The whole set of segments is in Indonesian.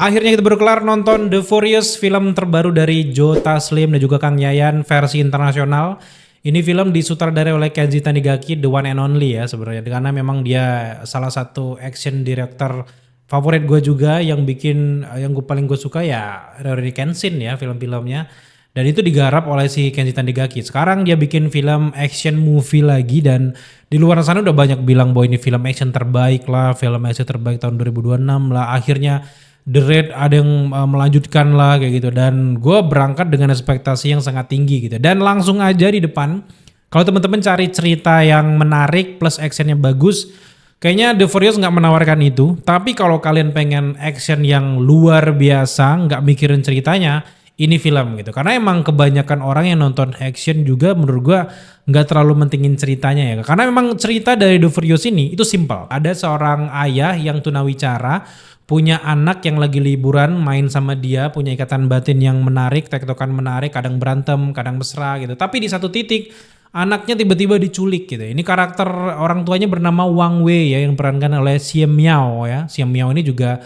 Akhirnya kita baru kelar nonton The Furious, film terbaru dari Joe Taslim dan juga Kang Yayan versi internasional. Ini film disutradarai oleh Kenji Tanigaki, the one and only ya sebenarnya. Karena memang dia salah satu action director favorit gue juga, yang bikin yang paling gue suka ya Rurouni Kenshin ya film-filmnya. Dan itu digarap oleh si Kenji Tanigaki. Sekarang dia bikin film action movie lagi, dan di luar sana udah banyak bilang bahwa ini film action terbaik lah, film action terbaik tahun 2026 lah. Akhirnya The Raid ada yang melanjutkan lah kayak gitu, dan gue berangkat dengan ekspektasi yang sangat tinggi gitu. Dan langsung aja di depan, kalau teman-teman cari cerita yang menarik plus actionnya bagus, kayaknya The Furious nggak menawarkan itu. Tapi kalau kalian pengen action yang luar biasa, nggak mikirin ceritanya, ini film gitu. Karena emang kebanyakan orang yang nonton action juga menurut gue nggak terlalu mentingin ceritanya ya. Karena memang cerita dari The Furious ini itu simple. Ada seorang ayah yang tunawicara, punya anak yang lagi liburan main sama dia, punya ikatan batin yang menarik, tektokan menarik, kadang berantem, kadang mesra gitu. Tapi di satu titik anaknya tiba-tiba diculik gitu. Ini karakter orang tuanya bernama Wang Wei ya, yang diperankan oleh Xiao Miao ya. Xiao Miao ini juga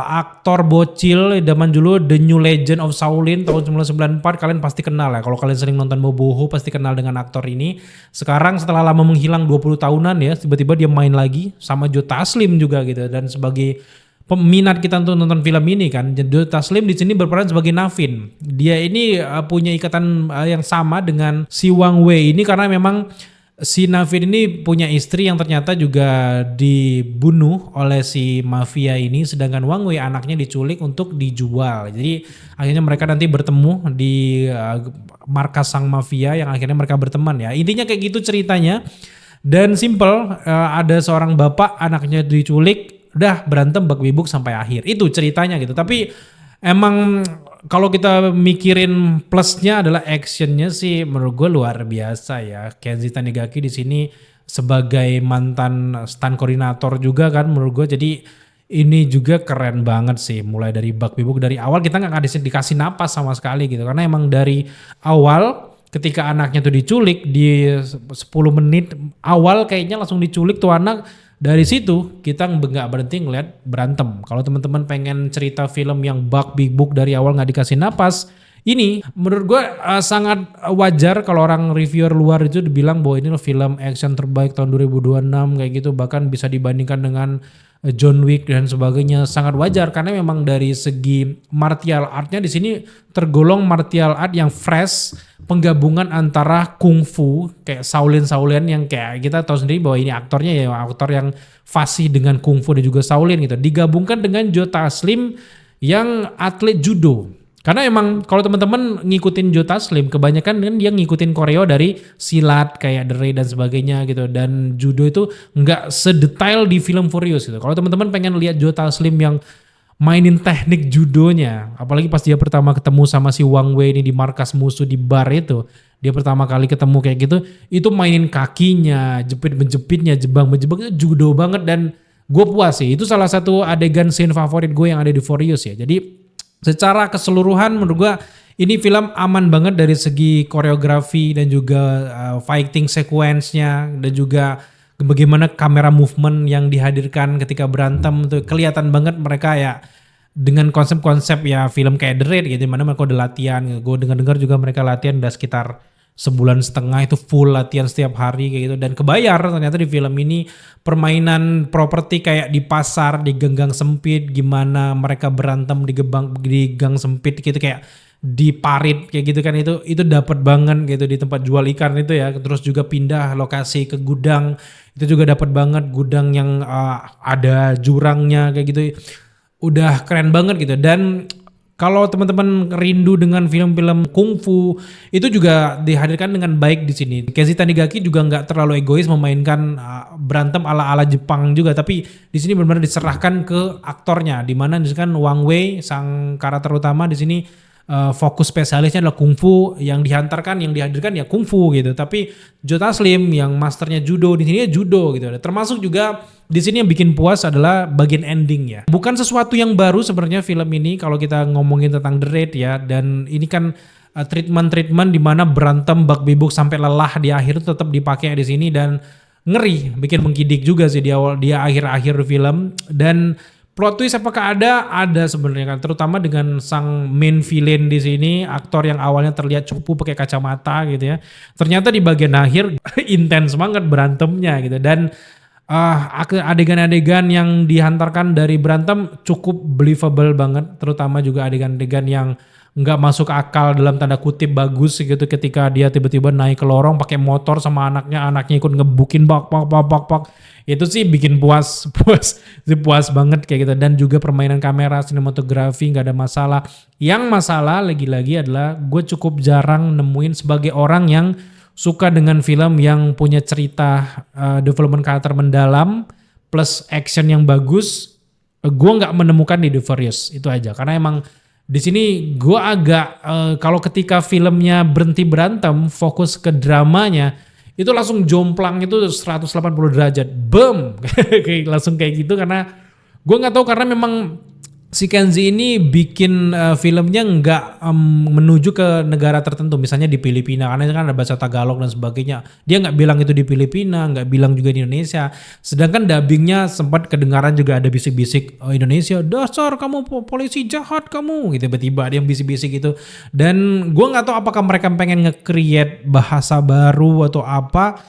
aktor bocil zaman dulu, The New Legend of Shaolin tahun 1994, kalian pasti kenal ya. Kalau kalian sering nonton Boboho pasti kenal dengan aktor ini. Sekarang setelah lama menghilang 20 tahunan ya, tiba-tiba dia main lagi sama Joe Taslim juga gitu. Dan sebagai peminat kita untuk nonton film ini kan, Joe Taslim di sini berperan sebagai Navin. Dia ini punya ikatan yang sama dengan si Wang Wei ini, karena memang si Navin ini punya istri yang ternyata juga dibunuh oleh si mafia ini, sedangkan Wang Wei anaknya diculik untuk dijual. Jadi akhirnya mereka nanti bertemu di markas sang mafia, yang akhirnya mereka berteman ya. Intinya kayak gitu ceritanya. Dan simple, ada seorang bapak anaknya diculik, udah berantem bak-bibuk sampai akhir. Itu ceritanya gitu. Tapi emang kalau kita mikirin plusnya adalah actionnya sih, menurut gue luar biasa ya. Kenji Tanigaki di sini sebagai mantan stunt koordinator juga kan menurut gue, jadi ini juga keren banget sih. Mulai dari bak bibuk dari awal kita nggak dikasih napas sama sekali gitu, karena emang dari awal ketika anaknya tuh diculik di 10 menit awal kayaknya langsung diculik tuh anak. Dari situ kita nggak berhenti ngeliat berantem. Kalau teman-teman pengen cerita film yang bug big book dari awal nggak dikasih napas, ini menurut gue sangat wajar kalau orang reviewer luar itu dibilang bahwa ini film action terbaik tahun 2026 kayak gitu, bahkan bisa dibandingkan dengan John Wick dan sebagainya. Sangat wajar karena memang dari segi martial artnya di sini tergolong martial art yang fresh, penggabungan antara kungfu kayak Shaolin yang kayak kita tahu sendiri bahwa ini aktornya ya aktor yang fasih dengan kungfu dan juga Shaolin gitu, digabungkan dengan Joe Taslim yang atlet judo. Karena emang kalau teman-teman ngikutin Joe Taslim kebanyakan kan dia ngikutin koreo dari silat kayak The Raid dan sebagainya gitu, dan judo itu nggak sedetail di film Furious gitu. Kalau teman-teman pengen lihat Joe Taslim yang mainin teknik judonya, apalagi pas dia pertama ketemu sama si Wang Wei ini di markas musuh di bar itu, dia pertama kali ketemu kayak gitu, itu mainin kakinya, jepit-menjepitnya, jebang-menjebangnya judo banget, dan gue puas sih. Itu salah satu adegan scene favorit gue yang ada di Furious ya. Jadi secara keseluruhan menurut gue ini film aman banget dari segi koreografi dan juga fighting sequence-nya, dan juga bagaimana kamera movement yang dihadirkan ketika berantem itu kelihatan banget mereka ya dengan konsep-konsep ya film kayak The Raid gitu, dimana mereka udah latihan. Gue dengar juga mereka latihan udah sekitar sebulan setengah, itu full latihan setiap hari kayak gitu, dan kebayar ternyata di film ini permainan properti kayak di pasar, di gang sempit, gimana mereka berantem di gang sempit gitu, kayak di parit kayak gitu kan, itu dapat banget gitu di tempat jual ikan itu ya. Terus juga pindah lokasi ke gudang, itu juga dapat banget gudang yang ada jurangnya kayak gitu, udah keren banget gitu. Dan kalau teman-teman rindu dengan film-film kungfu, itu juga dihadirkan dengan baik di sini. Kenji Tanigaki juga nggak terlalu egois memainkan berantem ala-ala Jepang juga, tapi di sini benar-benar diserahkan ke aktornya, di mana misalkan Wang Wei sang karakter utama di sini fokus spesialisnya adalah kungfu, yang dihadirkan ya kungfu gitu. Tapi Joe Taslim yang masternya judo, di sini ya judo gitu. Termasuk juga di sini yang bikin puas adalah bagian ending ya. Bukan sesuatu yang baru sebenarnya film ini kalau kita ngomongin tentang The Raid ya, dan ini kan treatment di mana berantem bak bibuk sampai lelah di akhir itu tetap dipakai di sini, dan ngeri, bikin mengkidik juga sih di awal, dia akhir-akhir film. Dan Plot twist apakah ada? Ada sebenarnya kan, terutama dengan sang main villain di sini, aktor yang awalnya terlihat cupu pakai kacamata gitu ya. Ternyata di bagian akhir intens banget berantemnya gitu, dan adegan-adegan yang dihantarkan dari berantem cukup believable banget, terutama juga adegan-adegan yang nggak masuk akal dalam tanda kutip bagus gitu, ketika dia tiba-tiba naik ke lorong pakai motor sama anaknya ikut ngebukin bak. Itu sih bikin puas banget kayak gitu, dan juga permainan kamera, sinematografi nggak ada masalah. Yang masalah lagi-lagi adalah gue cukup jarang nemuin sebagai orang yang suka dengan film yang punya cerita development karakter mendalam plus action yang bagus. Gue nggak menemukan di The Furious itu aja, karena emang di sini gue agak kalau ketika filmnya berhenti berantem, fokus ke dramanya, itu langsung jomplang itu 180 derajat, boom, langsung kayak gitu. Karena gue nggak tahu, karena memang si Kenzi ini bikin filmnya nggak menuju ke negara tertentu, misalnya di Filipina, karena kan ada bahasa Tagalog dan sebagainya. Dia nggak bilang itu di Filipina, nggak bilang juga di Indonesia. Sedangkan dubbingnya sempat kedengaran juga ada bisik-bisik Indonesia, dasar kamu polisi jahat kamu, gitu. Tiba-tiba dia yang bisik-bisik gitu. Dan gue nggak tahu apakah mereka pengen nge-create bahasa baru atau apa,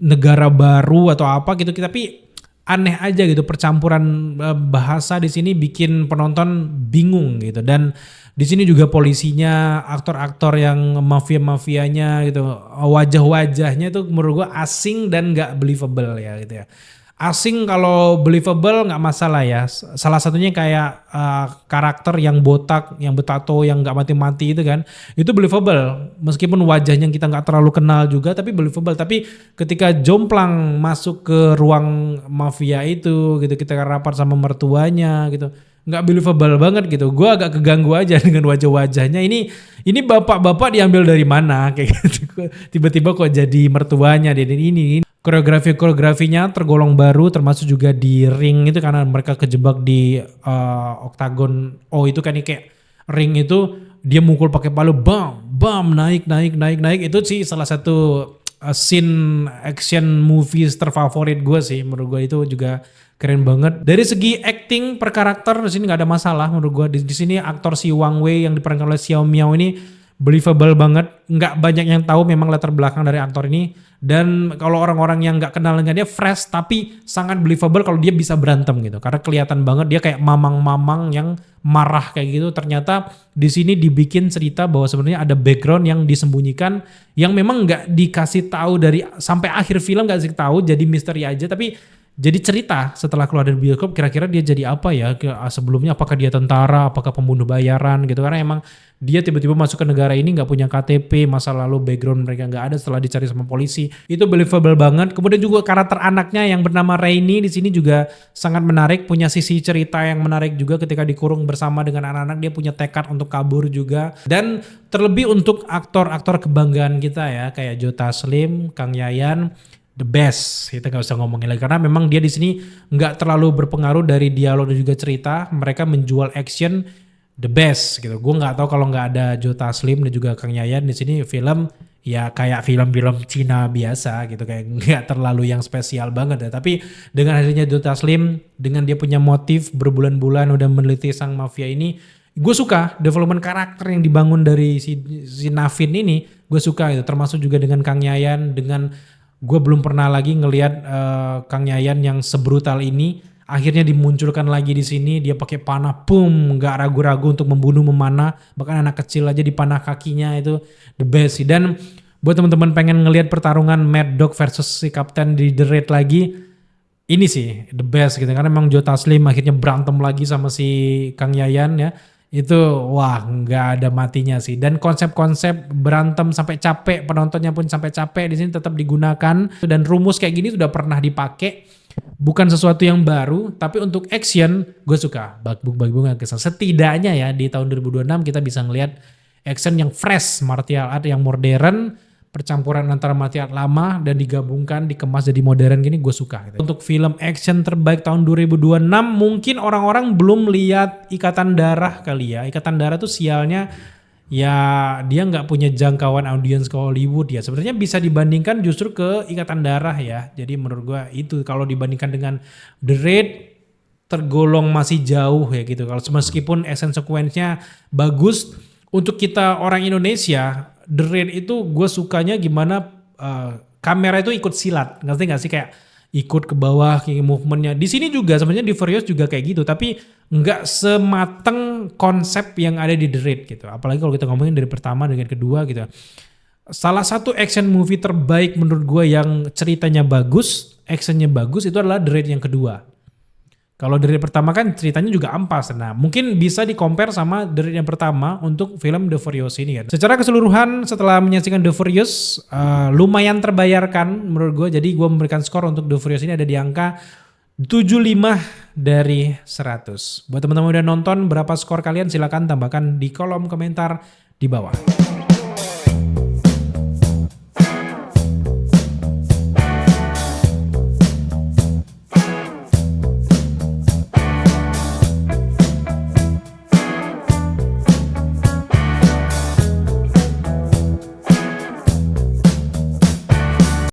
negara baru atau apa gitu, tapi aneh aja gitu, percampuran bahasa di sini bikin penonton bingung gitu. Dan di sini juga polisinya, aktor-aktor yang mafia-mafianya gitu, wajah-wajahnya tuh menurut gua asing dan nggak believable ya gitu ya. Asing kalau believable nggak masalah ya. Salah satunya kayak karakter yang botak, yang betato, yang nggak mati-mati itu kan, itu believable. Meskipun wajahnya kita nggak terlalu kenal juga, tapi believable. Tapi ketika jomplang masuk ke ruang mafia itu gitu, kita rapat sama mertuanya gitu, nggak believable banget gitu. Gue agak keganggu aja dengan wajah-wajahnya. Ini bapak-bapak diambil dari mana kayak gitu. Tiba-tiba kok jadi mertuanya dan ini. Koreografinya tergolong baru, termasuk juga di ring itu, karena mereka kejebak di oktagon. Oh itu kan kayak ring itu, dia mukul pakai palu, bam, naik. Itu sih salah satu scene action movies terfavorit gue sih. Menurut gue itu juga keren banget. Dari segi acting per karakter di sini nggak ada masalah menurut gue. Di sini aktor si Wang Wei yang diperankan oleh Xiao Miao ini believable banget. Nggak banyak yang tahu memang latar belakang dari aktor ini. Dan kalau orang-orang yang nggak kenal dengan dia, fresh tapi sangat believable kalau dia bisa berantem gitu. Karena kelihatan banget dia kayak mamang-mamang yang marah kayak gitu. Ternyata di sini dibikin cerita bahwa sebenarnya ada background yang disembunyikan, yang memang nggak dikasih tahu dari sampai akhir film, nggak dikasih tahu, jadi misteri aja. Tapi jadi cerita setelah keluar dari bioskop, kira-kira dia jadi apa ya sebelumnya, apakah dia tentara, apakah pembunuh bayaran gitu. Karena emang dia tiba-tiba masuk ke negara ini nggak punya KTP, masa lalu background mereka nggak ada setelah dicari sama polisi. Itu believable banget. Kemudian juga karakter anaknya yang bernama Rainy di sini juga sangat menarik, punya sisi cerita yang menarik juga. Ketika dikurung bersama dengan anak-anak, dia punya tekad untuk kabur juga. Dan terlebih untuk aktor-aktor kebanggaan kita ya, kayak Joe Taslim, Kang Yayan, the best, kita nggak usah ngomongin lagi, karena memang dia di sini nggak terlalu berpengaruh dari dialog dan juga cerita. Mereka menjual action the best gitu. Gue nggak tahu kalau nggak ada Joe Taslim dan juga Kang Yayan di sini, film ya kayak film-film Cina biasa gitu, kayak nggak terlalu yang spesial banget ya. Tapi dengan hadirnya Joe Taslim, dengan dia punya motif berbulan-bulan udah meneliti sang mafia ini, gue suka development karakter yang dibangun dari si Navin ini, gue suka gitu. Termasuk juga dengan Kang Yayan, dengan gue belum pernah lagi ngelihat Kang Yayan yang sebrutal ini. Akhirnya dimunculkan lagi di sini, dia pakai panah, boom, nggak ragu-ragu untuk membunuh, memanah, bahkan anak kecil aja dipanah kakinya. Itu the best sih. Dan buat teman-teman pengen ngelihat pertarungan Mad Dog versus si Kapten di The Raid lagi, ini sih the best gitu. Karena memang Joe Taslim akhirnya berantem lagi sama si Kang Yayan ya. Itu wah nggak ada matinya sih. Dan konsep-konsep berantem sampai capek, penontonnya pun sampai capek di sini tetap digunakan. Dan rumus kayak gini sudah pernah dipakai. Bukan sesuatu yang baru, tapi untuk action gue suka. Bagus kesan. Setidaknya ya di tahun 2026 kita bisa ngelihat action yang fresh, martial art yang modern, percampuran antara martial art lama dan digabungkan, dikemas jadi modern gini, gue suka gitu. Untuk film action terbaik tahun 2026 mungkin orang-orang belum lihat Ikatan Darah kali ya. Ikatan Darah tuh sialnya ya dia nggak punya jangkauan audiens ke Hollywood ya. Sebenarnya bisa dibandingkan justru ke Ikatan Darah ya. Jadi menurut gue itu kalau dibandingkan dengan The Raid tergolong masih jauh ya gitu. Kalau meskipun action sequence-nya bagus, untuk kita orang Indonesia, The Raid itu gue sukanya gimana kamera itu ikut silat, ngerti nggak sih, kayak ikut ke bawah kayak movementnya. Di sini juga sebenarnya di Furious juga kayak gitu, tapi nggak semateng konsep yang ada di The Raid gitu. Apalagi kalau kita ngomongin dari pertama dengan kedua gitu. Salah satu action movie terbaik menurut gue yang ceritanya bagus, actionnya bagus itu adalah The Raid yang kedua. Kalau The Raid pertama kan ceritanya juga ampas. Nah mungkin bisa di-compare sama The Raid yang pertama untuk film The Furious ini kan. Secara keseluruhan setelah menyaksikan The Furious lumayan terbayarkan menurut gue. Jadi gue memberikan skor untuk The Furious ini ada di angka 75 dari 100. Buat teman-teman udah nonton berapa skor kalian, silakan tambahkan di kolom komentar di bawah.